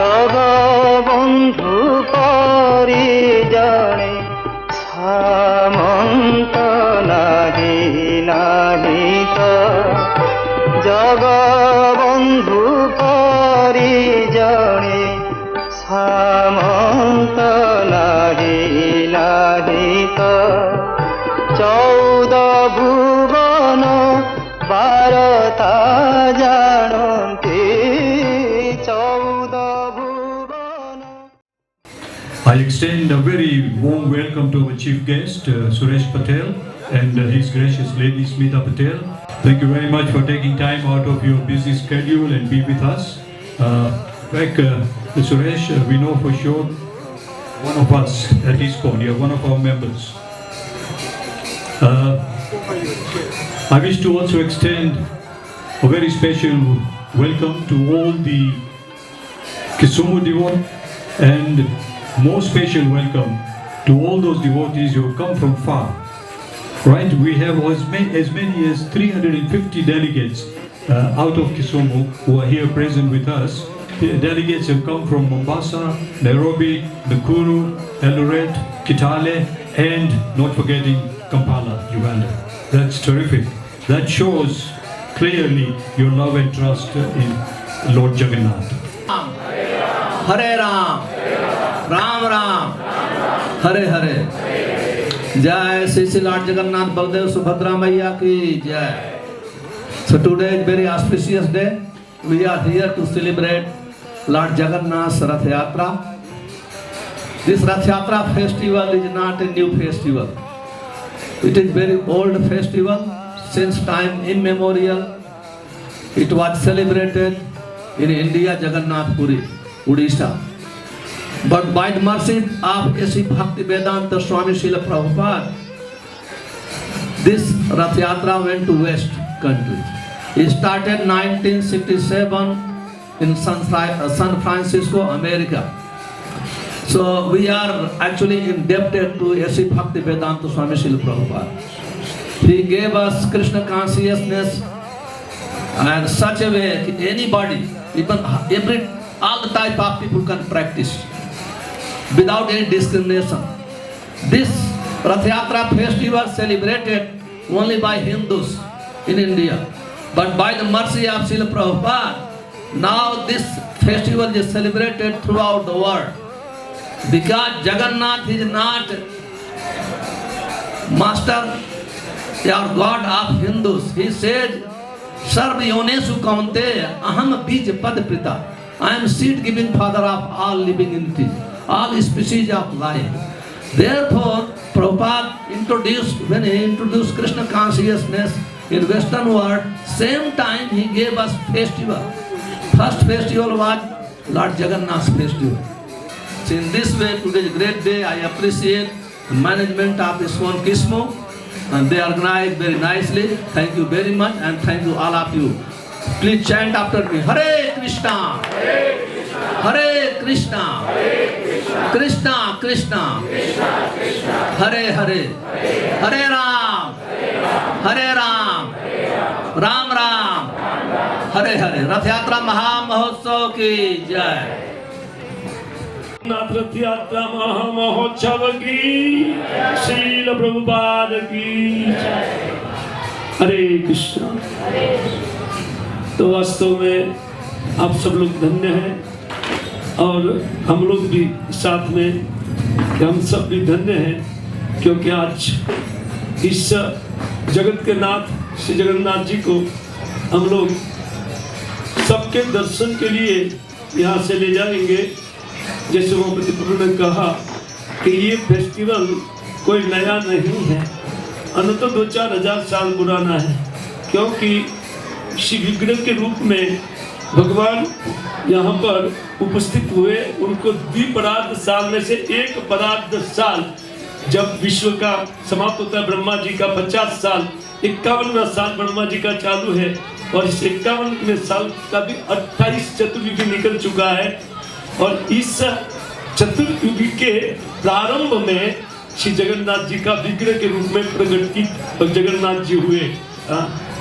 জগবন্ধু পরি জনে সামন্ত নাহি নাহি তো জগবন্ধু পরি জনে সামন্ত নাহি নাহি তো 14 ভুবন 12টা জানন্তি 14 ভুবন। I extend a very warm welcome to our chief guest, Suresh Patel, and his gracious lady, Smita Patel. Thank you very much for taking time out of your busy schedule and be with us. Suresh, we know for sure one of us at ISKCON, you're one of our members. I wish to also extend a very special welcome to all the Kisumu devotees, and more special welcome to all those devotees who have come from far. Right, we have as many as 350 delegates out of Kisumu who are here present with us. The delegates have come from Mombasa, Nairobi, Nakuru, Eldoret, Kitale, and not forgetting Kampala, Uganda. That's terrific. That shows clearly your love and trust in Lord Jagannath. Hare Ram, Ram Ram, Hare Hare. Jai Sri Lord Jagannath Baldev Subhadra Maiya ki Jai. So today is very auspicious day. We are here to celebrate Lord Jagannath's Rath Yatra. This Rath Yatra festival is not a new festival. It is very old festival. Since time immemorial, it was celebrated in India, Jagannath Puri, Odisha. But by the mercy of A.C. Bhaktivedanta Swami Srila Prabhupada, this Rath Yatra went to West countries. It started 1967 in San Francisco, America. So we are actually indebted to A.C. Bhaktivedanta Swami Srila Prabhupada. He gave us Krishna consciousness and such a way that anybody, even all the type of people can practice without any discrimination. This Rath Yatra festival celebrated only by Hindus in India. But by the mercy of Srila Prabhupada, now this festival is celebrated throughout the world. Because Jagannath is not master or God of Hindus. He said, Sarva yonesu kaunteya aham bij pad prita. I am seed giving father of all living entities, all species of life. Therefore, Prabhupada when he introduced Krishna consciousness in Western world, same time he gave us festival. First festival was Lord Jagannath's festival. So in this way, today is a great day. I appreciate the management of ISKCON Kisumu, and they organized very nicely. Thank you very much, and thank you all of you. Please chant after me. Hare Krishna, Hare Krishna, Krishna Krishna, Hare Hare, Hare Ram, Hare Ram, Ram Ram, Hare Hare. Rath Yatra Maha Mahotsav ki Jai. रथ यात्रा महामहोत्सव की श्रील प्रभुपाद की हरे कृष्ण। तो वास्तव में आप सब लोग धन्य हैं और हम लोग भी साथ में हम सब भी धन्य हैं, क्योंकि आज इस जगत के नाथ श्री जगन्नाथ जी को हम लोग सबके दर्शन के लिए यहाँ से ले जाएंगे। जैसे वो प्रतिप्रभु ने कहा कि ये फेस्टिवल कोई नया नहीं है, अनंत 2-4 हजार साल पुराना है, क्योंकि श्री विग्रह के रूप में भगवान यहाँ पर उपस्थित हुए। उनको द्विपरार्ध साल में से एक परार्ध साल जब विश्व का समाप्त होता है, ब्रह्मा जी का 50 साल, 51वां साल ब्रह्मा जी का चालू है, और इस 51वें साल का भी 28 चतुर्युगी निकल चुका है। और इस चतुर्युगी के प्रारंभ में श्री जगन्नाथ जी का विग्रह के रूप में प्रकट की और जगन्नाथ जी हुए।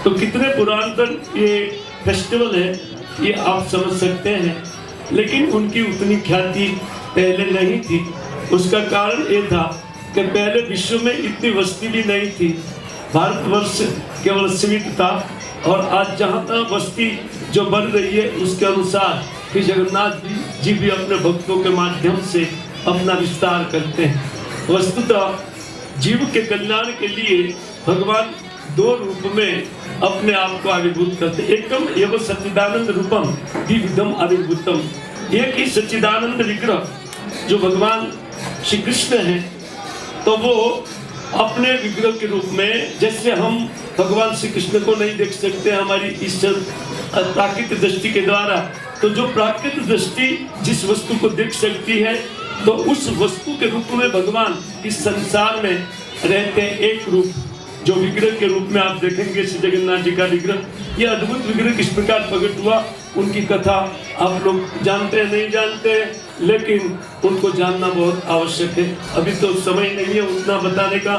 तो कितने पुरातन ये फेस्टिवल है ये आप समझ सकते हैं। लेकिन उनकी उतनी ख्याति पहले नहीं थी। उसका कारण ये था कि पहले विश्व में इतनी बस्ती भी नहीं थी, भारतवर्ष केवल सीमित था। और आज जहाँ तक बस्ती जो बढ़ रही है उसके अनुसार श्री जगन्नाथ जी भी अपने भक्तों के माध्यम से अपना विस्तार करते हैं। वस्तुतः जीव के कल्याण के लिए भगवान दो रूप में अपने आप को आविर्भूत करते हैं। एकम एवं सच्चिदानंद रूपम द्विविधम आविर्भूतम। एक ही सच्चिदानंद विग्रह जो भगवान श्री कृष्ण हैं, तो वो अपने विग्रह के रूप में, जैसे हम भगवान श्री कृष्ण को नहीं देख सकते हमारी इस प्राकृतिक दृष्टि के द्वारा, तो जो प्राकृतिक दृष्टि जिस वस्तु को देख सकती है, तो उस वस्तु के रूप में भगवान इस संसार में रहते हैं। एक रूप जो विग्रह के रूप में आप देखेंगे श्री जगन्नाथ जी का विग्रह, यह अद्भुत विग्रह किस प्रकार प्रकट हुआ, उनकी कथा आप लोग जानते हैं नहीं जानते हैं, लेकिन उनको जानना बहुत आवश्यक है। अभी तो समय नहीं है उतना बताने का,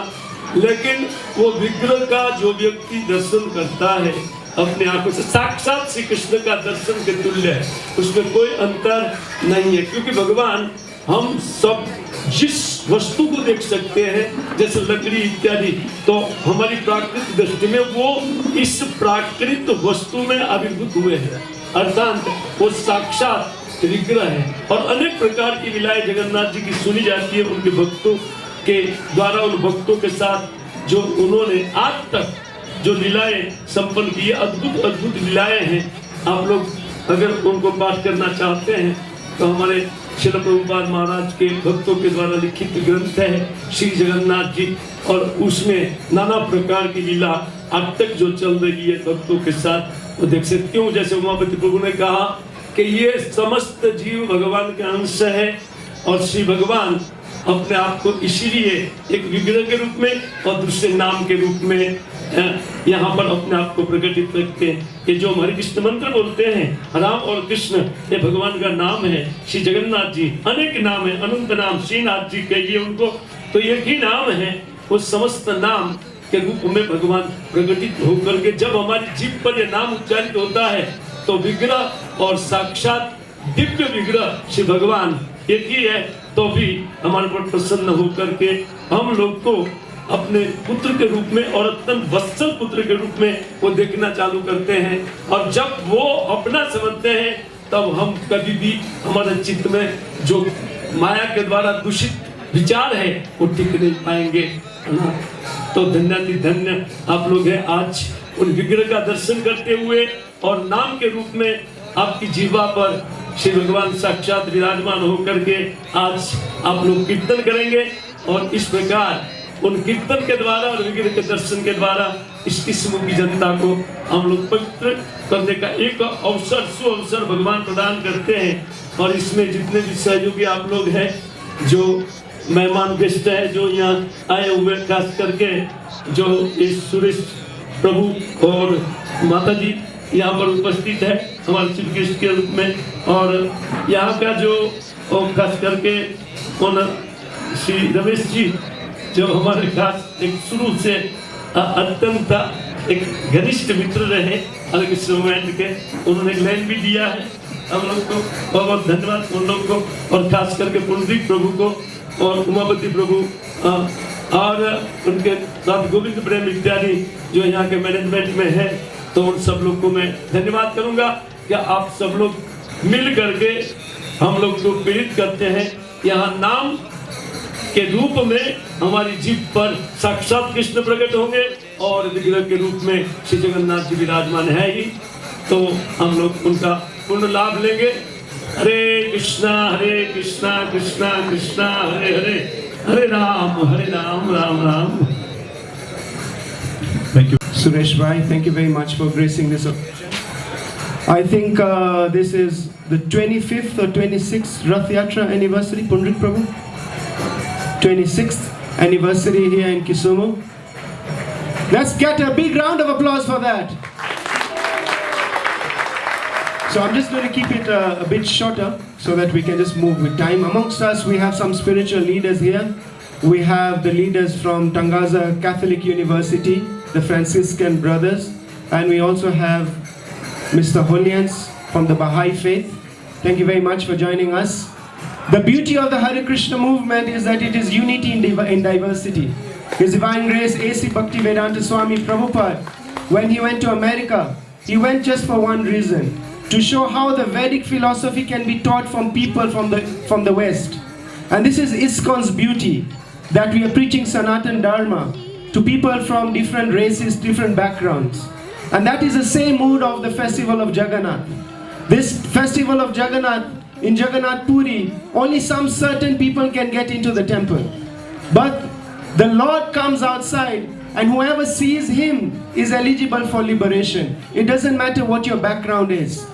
लेकिन वो विग्रह का जो व्यक्ति दर्शन करता है अपने आंखों से, साक्षात श्री कृष्ण का दर्शन के तुल्य है, उसमें कोई अंतर नहीं है। क्योंकि भगवान हम सब जिस वस्तु को देख सकते हैं जैसे लकड़ी इत्यादि, तो हमारी प्राकृतिक दृष्टि में वो इस प्राकृतिक वस्तु में आविर्भूत हुए हैं, अर्थात वो साक्षात विग्रह है। और अनेक प्रकार की लीलाएं जगन्नाथ जी की सुनी जाती है उनके भक्तों के द्वारा, उन भक्तों के साथ जो उन्होंने आज तक जो लीलाएं संपन्न की, अद्भुत अद्भुत लीलाएं हैं। आप लोग अगर उनको पाठ करना चाहते हैं तो हमारे श्रील प्रभुपाद महाराज के भक्तों के द्वारा लिखित ग्रंथ है श्री जगन्नाथ जी, और उसमें नाना प्रकार की लीला अब तक जो चल रही है भक्तों के साथ वो देख सकते हो। जैसे उमापति प्रभु ने कहा कि ये समस्त जीव भगवान के अंश है, और श्री भगवान अपने आप को इसीलिए एक विग्रह के रूप में और दूसरे नाम के रूप में यहाँ पर अपने आप को प्रकटित रखते हैं। ये जो हमारे कृष्ण मंत्र बोलते हैं राम और कृष्ण, ये भगवान का नाम है। श्री जगन्नाथ जी अनेक नाम है, अनंत नाम श्रीनाथ जी कहिए उनको, तो एक ही नाम है। वो समस्त नाम के रूप में भगवान प्रकटित होकर के जब हमारी जीभ पर यह नाम उच्चारित होता है तो विग्रह और साक्षात दिव्य विग्रह श्री भगवान एक ही है, तो भी हमारे पर प्रसन्न होकर के हम लोग को अपने पुत्र के रूप में और अत्यंत वत्सल पुत्र के रूप में वो देखना चालू करते हैं। और जब वो अपना समझते हैं तब हम कभी भी हमारे चित्त में जो माया के द्वारा दूषित विचार है वो टिक नहीं पाएंगे, है ना। तो धन्याति धन्य आप लोग हैं आज उन विग्रह का दर्शन करते हुए, और नाम के रूप में आपकी जीवा पर श्री भगवान साक्षात विराजमान होकर के आज आप लोग कीर्तन करेंगे। और इस प्रकार उन कीर्तन के द्वारा और विग्रह के दर्शन के द्वारा इस किस्म की जनता को हम लोग पवित्र करने का एक अवसर सुअवसर भगवान प्रदान करते हैं। और इसमें जितने भी सहयोगी आप लोग हैं, जो मेहमान गेस्ट है जो यहाँ आए हुए, खास करके जो इस सुरेश प्रभु और माता जी यहाँ पर उपस्थित है हमारे चीफ गेस्ट के रूप में, और यहाँ का जो खास करके श्री रमेश जी जो हमारे खास एक शुरू से अत्यंत एक घनिष्ठ मित्र रहे अलग इस मोमेंट के, उन्होंने लाइन भी दिया है हम लोग को, बहुत बहुत धन्यवाद उन लोग को, और खास करके पुंडरीक प्रभु को और उमापति प्रभु और उनके साथ गोविंद प्रेम इत्यादि जो यहाँ के मैनेजमेंट में है, तो उन सब लोग को मैं धन्यवाद करूँगा कि आप सब लोग मिल करके हम लोग को प्रेरित करते हैं। यहाँ नाम के रूप में हमारी जीभ पर साक्षात कृष्ण प्रकट होंगे और विग्रह के रूप में श्री जगन्नाथ जी विराजमान है ही, तो हम लोग उनका पूर्ण लाभ लेंगे। हरे कृष्णा कृष्णा कृष्णा हरे हरे, हरे Ram Ram Ram. Thank you. Suresh Bhai, thank you very much for gracing this occasion. I think this is the 25th or 26th Rath Yatra anniversary, Pundrik Prabhu. 26th anniversary here in Kisumu. Let's get a big round of applause for that. So I'm just going to keep it a bit shorter so that we can just move with time. Amongst us we have some spiritual leaders here. We have the leaders from Tangaza Catholic University, the Franciscan Brothers, and we also have Mr. Holians from the Baha'i Faith. Thank you very much for joining us. The beauty of the Hare Krishna movement is that it is unity in diversity. His Divine Grace A.C. Bhaktivedanta Swami Prabhupada, when he went to America, he went just for one reason, to show how the Vedic philosophy can be taught from people from the West. And this is ISKCON's beauty, that we are preaching Sanatan Dharma to people from different races, different backgrounds. And that is the same mood of the festival of Jagannath. This festival of Jagannath, in Jagannath Puri, only some certain people can get into the temple. But the Lord comes outside, and whoever sees him is eligible for liberation. It doesn't matter what your background is.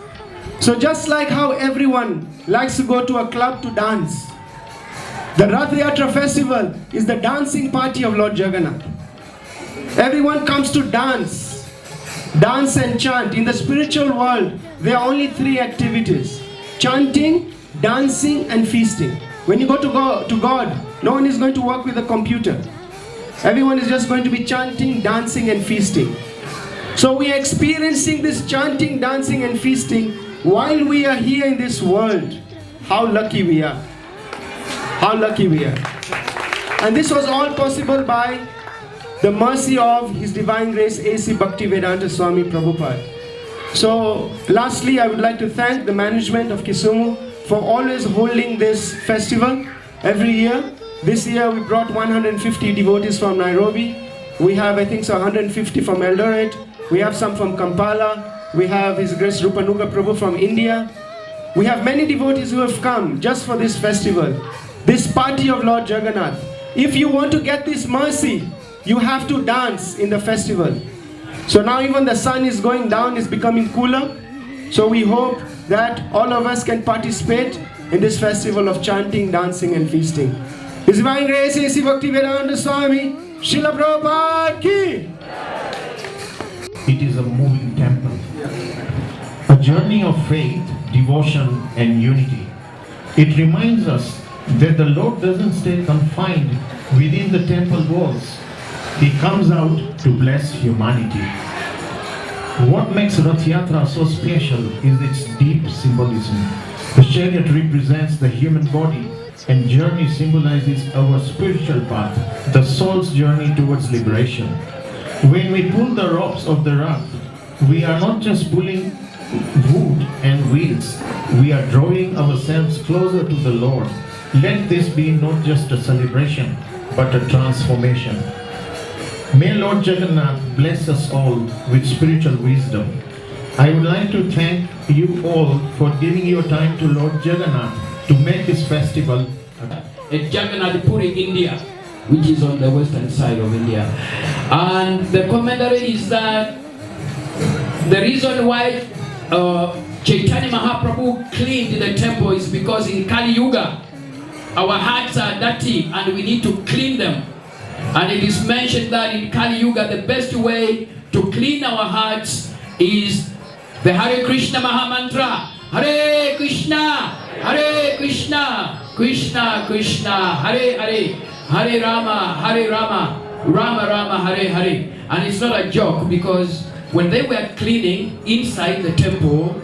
So just like how everyone likes to go to a club to dance, the Rath Yatra festival is the dancing party of Lord Jagannath. Everyone comes to dance and chant. In the spiritual world, there are only three activities: chanting, dancing, and feasting. When you go to God, no one is going to work with a computer. Everyone is just going to be chanting, dancing, and feasting. So we are experiencing this chanting, dancing, and feasting while we are here in this world. How lucky we are. How lucky we are. And this was all possible by the mercy of His Divine Grace A.C. Bhaktivedanta Swami Prabhupada. So lastly, I would like to thank the management of Kisumu for always holding this festival every year. This year we brought 150 devotees from Nairobi. We have, I think, so 150 from Eldoret. We have some from Kampala. We have His Grace Rupanuga Prabhu from India. We have many devotees who have come just for this festival, this party of Lord Jagannath. If you want to get this mercy, you have to dance in the festival. So now even the sun is going down, it's becoming cooler. So we hope that all of us can participate in this festival of chanting, dancing, and feasting. His Divine Grace A.C. Bhaktivedanta Swami, Srila Prabhupada ki. It is a moving temple, a journey of faith, devotion, and unity. It reminds us that the Lord doesn't stay confined within the temple walls. He comes out to bless humanity. What makes Rath Yatra so special is its deep symbolism. The chariot represents the human body, and journey symbolizes our spiritual path, the soul's journey towards liberation. When we pull the ropes of the Rath, we are not just pulling wood and wheels, we are drawing ourselves closer to the Lord. Let this be not just a celebration, but a transformation. May Lord Jagannath bless us all with spiritual wisdom. I would like to thank you all for giving your time to Lord Jagannath to make this festival. At Jagannath Puri, India, which is on the western side of India. And the commentary is that the reason why Chaitanya Mahaprabhu cleaned the temple is because in Kali Yuga, our hearts are dirty and we need to clean them. And it is mentioned that in Kali Yuga, the best way to clean our hearts is the Hare Krishna Mahamantra. Hare Krishna, Krishna Krishna, Hare Hare, Hare Rama, Rama Rama, Hare Hare. And it's not a joke, because when they were cleaning inside the temple,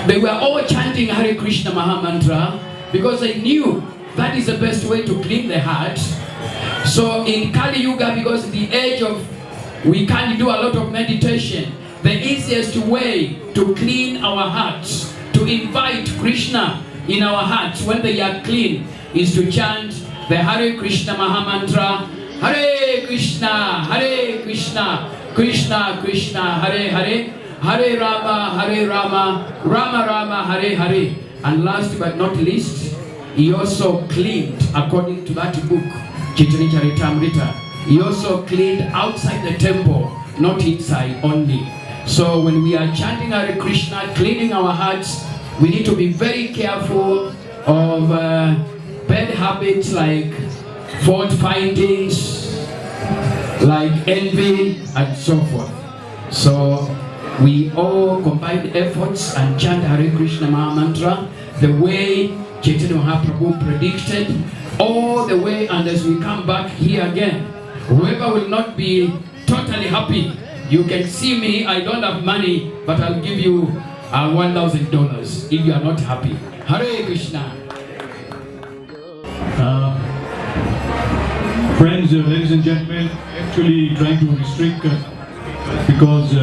they were all chanting Hare Krishna Mahamantra, because they knew that is the best way to clean the heart. So in Kali Yuga, because the age of, we can't do a lot of meditation, the easiest way to clean our hearts, to invite Krishna in our hearts when they are clean, is to chant the Hare Krishna Mahamantra. Hare Krishna, Krishna Krishna, Hare Hare, Hare Rama, Rama Rama, Hare Hare. And last but not least, he also cleaned, according to that book, Chaitanya Charitamrita, he also cleaned outside the temple, not inside only. So when we are chanting Hare Krishna, cleaning our hearts, we need to be very careful of bad habits like fault findings, like envy, and so forth. So we all combine efforts and chant Hare Krishna Mahamantra the way Chaitanya Mahaprabhu predicted, all the way. And as we come back here again, whoever will not be totally happy, you can see me, I don't have money, but I'll give you $1,000 if you are not happy. Hare Krishna. Friends, ladies and gentlemen, actually trying to restrict because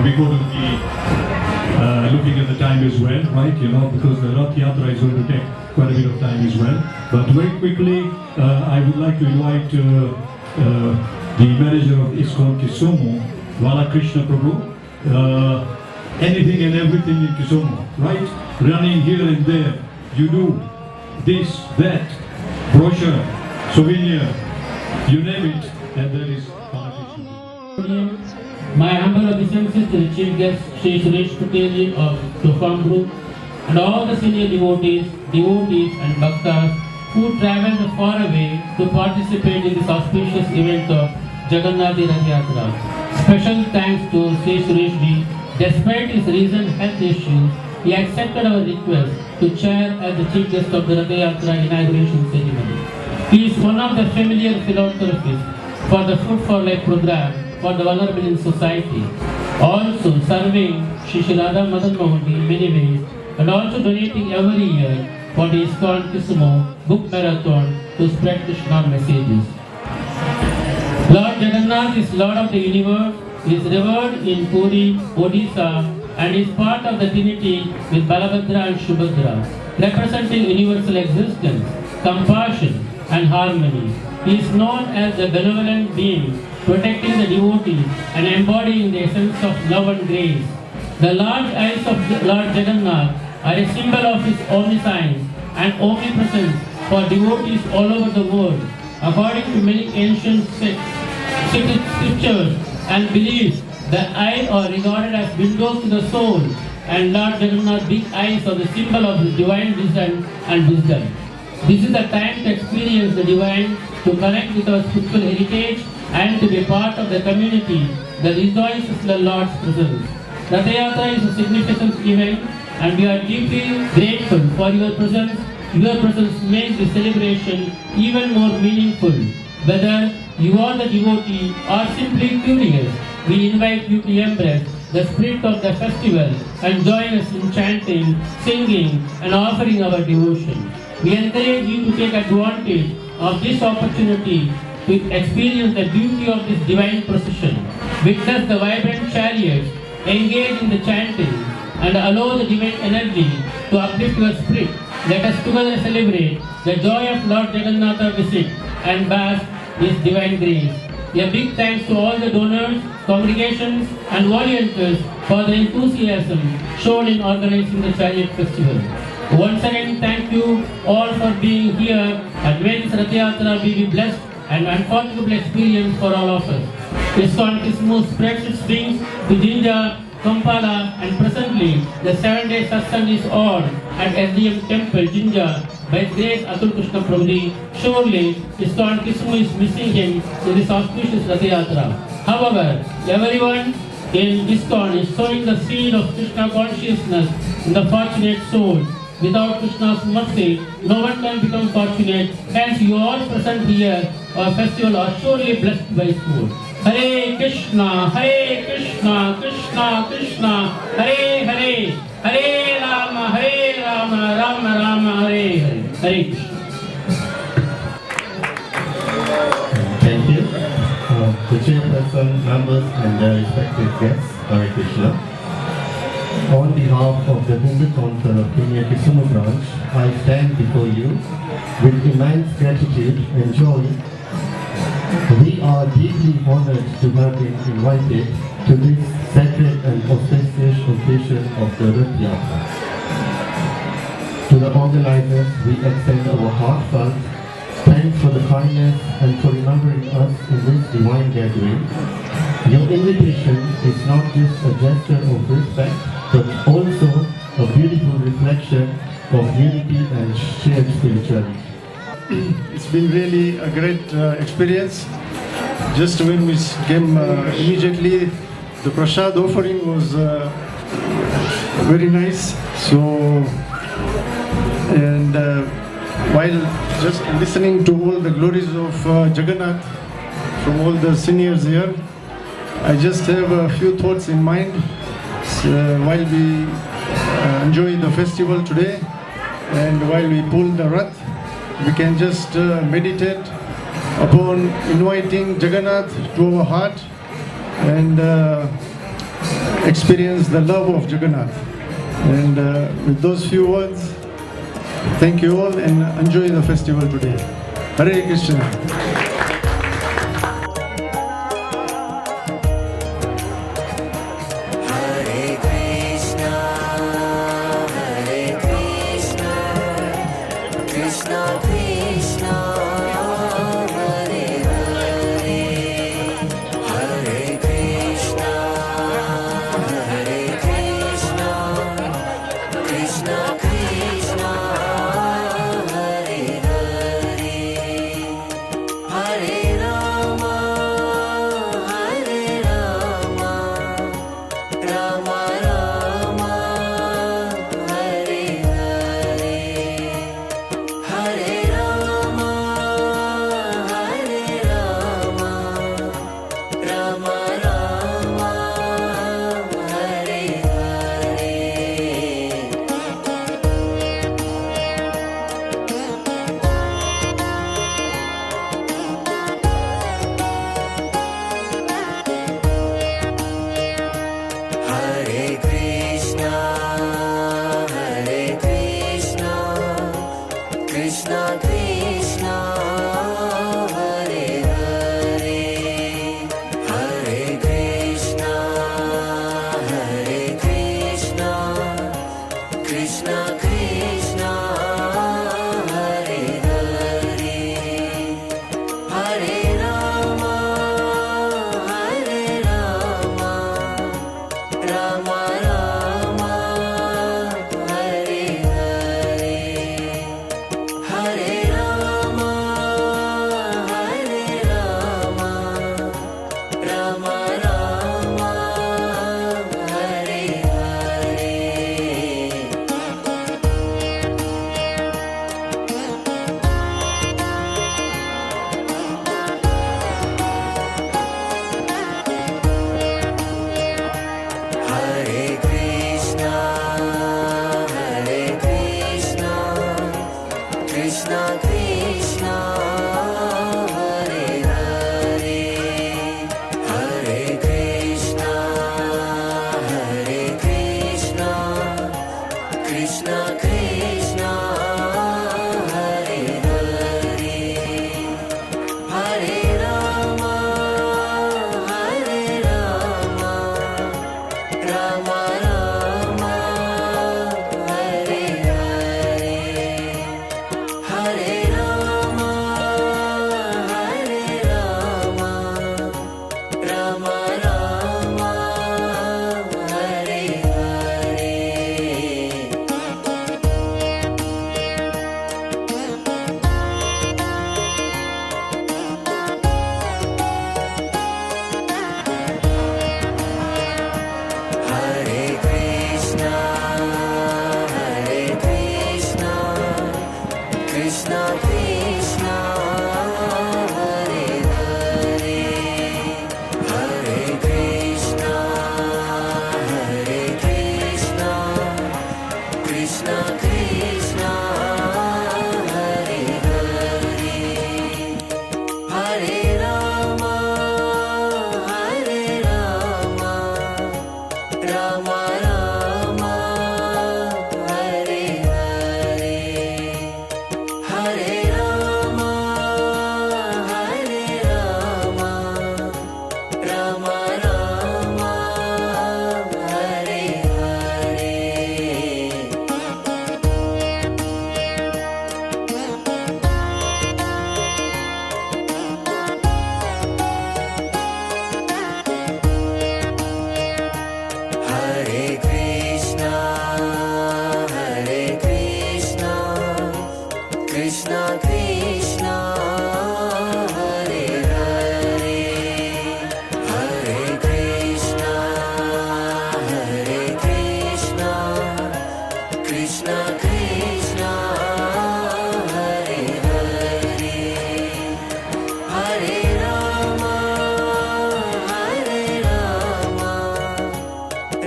we go to be looking at the time as well, right? You know, because the Rath Yatra is going to take quite a bit of time as well. But very quickly, I would like to invite the manager of ISKCON Kisumu, Balakrishna Prabhu. Anything and everything in Kisumu, right? Running here and there, you do this, that, brochure, souvenir, you name it, and there is Balakrishna. My humble obeisances to the chief guest, Sri Suresh Patel of Tufan Group, and all the senior devotees and bhaktas who travelled far away to participate in this auspicious event of Jagannath Rath Yatra. Special thanks to Sri Suresh Ji. Despite his recent health issues, he accepted our request to chair as the chief guest of the Rath Yatra inauguration ceremony. He is one of the familiar philanthropists for the Food for Life program for the vulnerable in society, also serving Shri Radha Madan Mohan in many ways, and also donating every year for the ISKCON Kisumu book marathon to spread Krishna messages. Lord Jagannath is Lord of the universe, is revered in Puri, Odisha, and is part of the Trinity with Balabhadra and Subhadra, representing universal existence, compassion, and harmony. He is known as the benevolent being, protecting the devotees and embodying the essence of love and grace. The large eyes of Lord Jagannath are a symbol of his omniscience and omnipresence for devotees all over the world. According to many ancient scriptures and beliefs, the eyes are regarded as windows to the soul, and Lord Jagannath's big eyes are the symbol of his divine vision and wisdom. This is the time to experience the divine, to connect with our spiritual heritage, and to be part of the community that rejoices in the Lord's presence. Rath Yatra is a significant event, and we are deeply grateful for your presence. Your presence makes the celebration even more meaningful. Whether you are the devotee or simply curious, we invite you to embrace the spirit of the festival and join us in chanting, singing, and offering our devotion. We encourage you to take advantage of this opportunity to experience the beauty of this divine procession, witness the vibrant chariots, engage in the chanting, and allow the divine energy to uplift your spirit. Let us together celebrate the joy of Lord Jagannatha visit and bask His divine grace. A big thanks to all the donors, congregations, and volunteers for the enthusiasm shown in organizing the Chariot Festival. Once again, thank you all for being here, and may this Rath Yatra be blessed and unforgettable experience for all of us. ISKCON Kisumu spreads its wings to Jinja, Kampala, and presently the 7-day satsang is on at SDM Temple, Jinja, by grace Atul Krishna Prabhuji. Surely, ISKCON Kisumu is missing him in this auspicious Rath Yatra. However, everyone in ISKCON is sowing the seed of Krishna consciousness in the fortunate soul. Without Krishna's mercy, no one can become fortunate. Hence, you all present here, our festival are surely blessed by His word. Hare Krishna, Krishna Krishna, Hare Hare, Hare Rama, Rama Rama, Hare Hare. Hare Krishna. Thank you. The chairperson, members, and their respective guests, Hare Krishna. On behalf of the Hindu Council of Kenya Kisumu branch, I stand before you with immense gratitude and joy. We are deeply honored to have been invited to this sacred and auspicious occasion of the Rath Yatra. To the organizers, we extend our heartfelt thanks for the kindness and for remembering us in this divine gathering. Your invitation is not just a gesture of respect, but also a beautiful reflection of unity and shared spirituality. It's been really a great experience. Just when we came immediately, the prasad offering was very nice. So, and while just listening to all the glories of Jagannath from all the seniors here, I just have a few thoughts in mind. while we enjoy the festival today, and while we pull the Rath, we can just meditate upon inviting Jagannath to our heart and experience the love of Jagannath. And with those few words, thank you all and enjoy the festival today. Hare Krishna.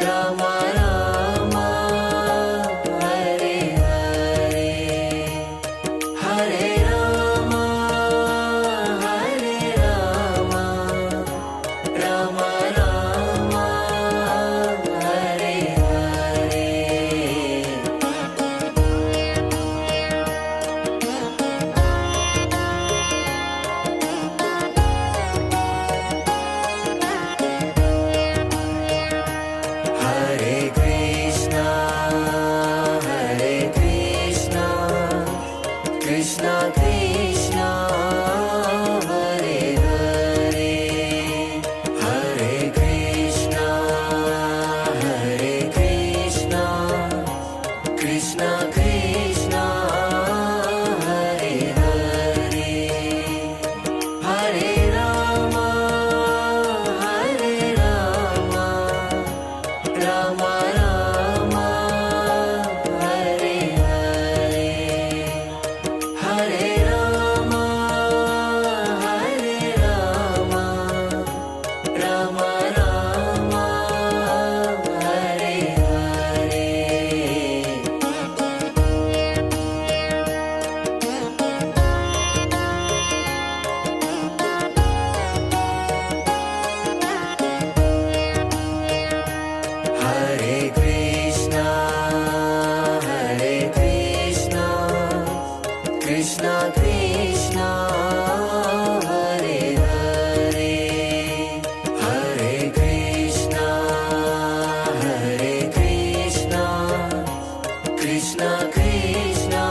Rama Krishna, Hare Hare, Hare Rama, Hare Rama, Rama Rama, Hare Hare, Hare Rama, Hare Rama, Rama Rama, Hare Hare. Hare Krishna, Krishna Krishna, Hare Hare, Hare Krishna, Krishna Krishna,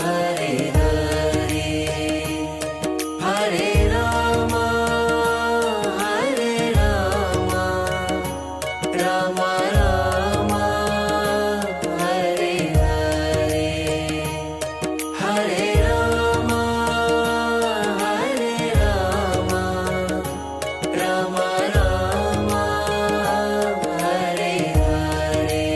Hare Hare, Hare Rama, Rama Rama, Hare Hare, Hare Rama, Rama Rama, Hare Hare.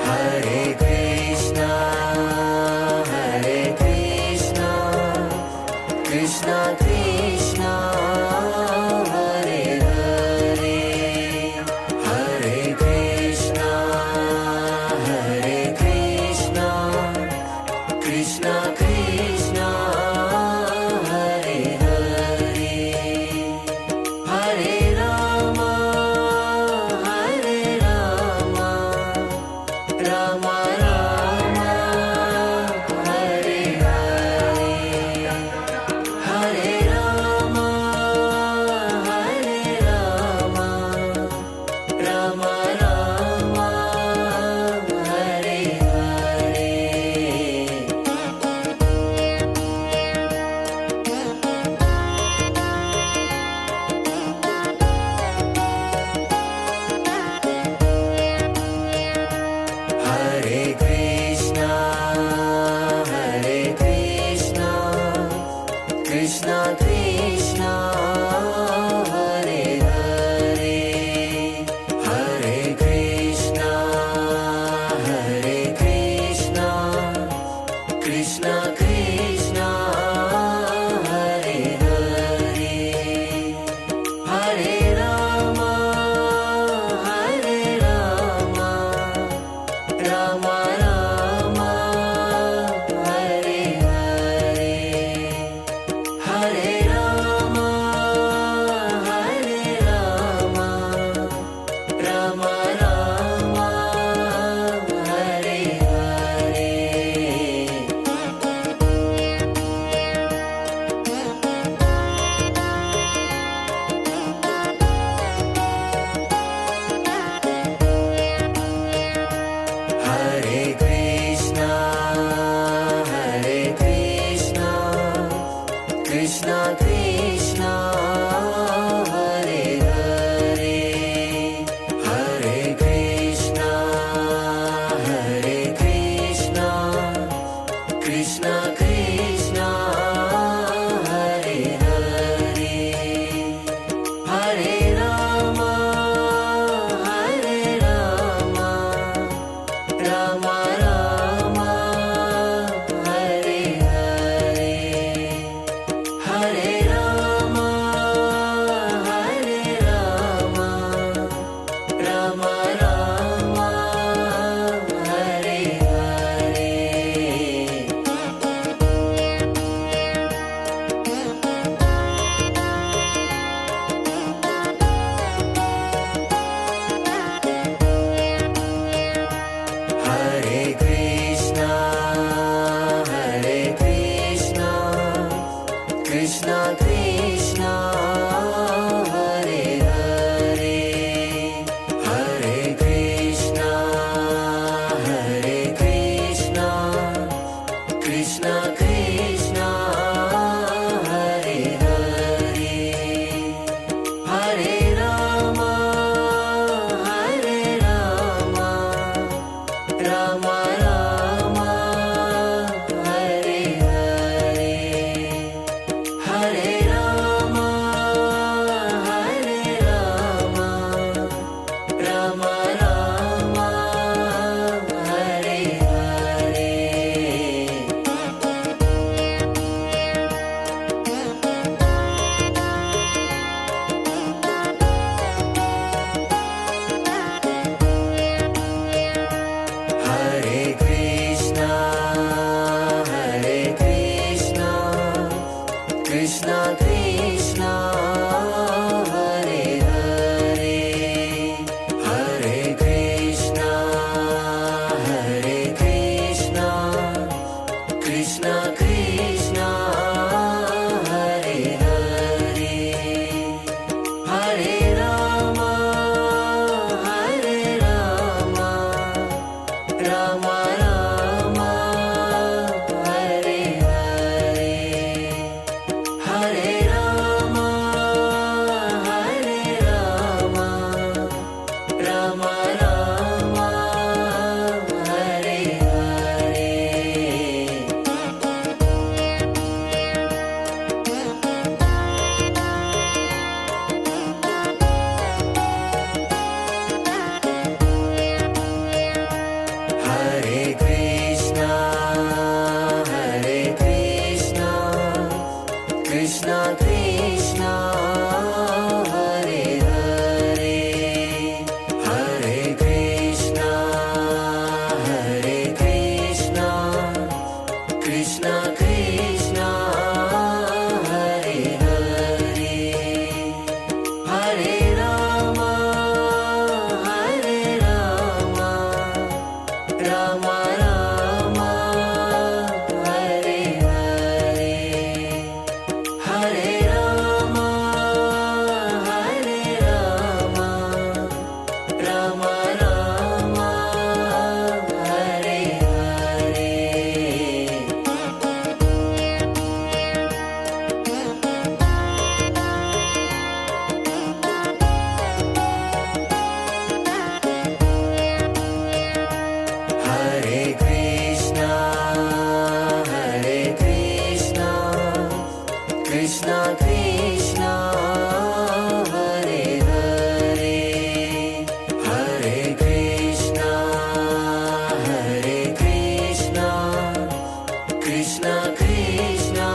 Hare Krishna, Krishna Krishna, Hare Hare, Hare Krishna, Krishna Krishna, Hare Hare, Hare Rama, Rama Rama, Hare Hare, Hare Rama, Rama Rama, Hare Hare. Hare Krishna, Krishna Krishna, Hare Hare, Hare Krishna, Krishna Krishna, Hare Hare, Hare Rama, Rama Rama, Hare Hare, Hare Rama, Rama Rama, Hare Hare. Hare Krishna, Krishna Krishna, Hare Hare, Hare Krishna, Krishna Krishna, Hare Hare, Hare Rama, Rama Rama, Hare Hare, Hare Rama, Rama Rama, Hare Hare. Krishna Hare Hare Hare Rama Hare Rama Rama Rama Hare Hare Hare Rama Hare Rama Rama Rama Hare Hare Hare Krishna Krishna Krishna Hare Hare Hare Krishna Krishna Krishna Hare Hare Hare Rama Rama Rama Hare Hare Hare Rama Rama Rama Hare Hare Hare Krishna Krishna Krishna Hare Hare Hare Krishna Krishna Krishna Hare Hare Hare Rama Rama Rama Hare Hare Hare Rama Rama Rama Hare Hare Hare Krishna Krishna Krishna Hare Hare Hare Krishna Krishna Krishna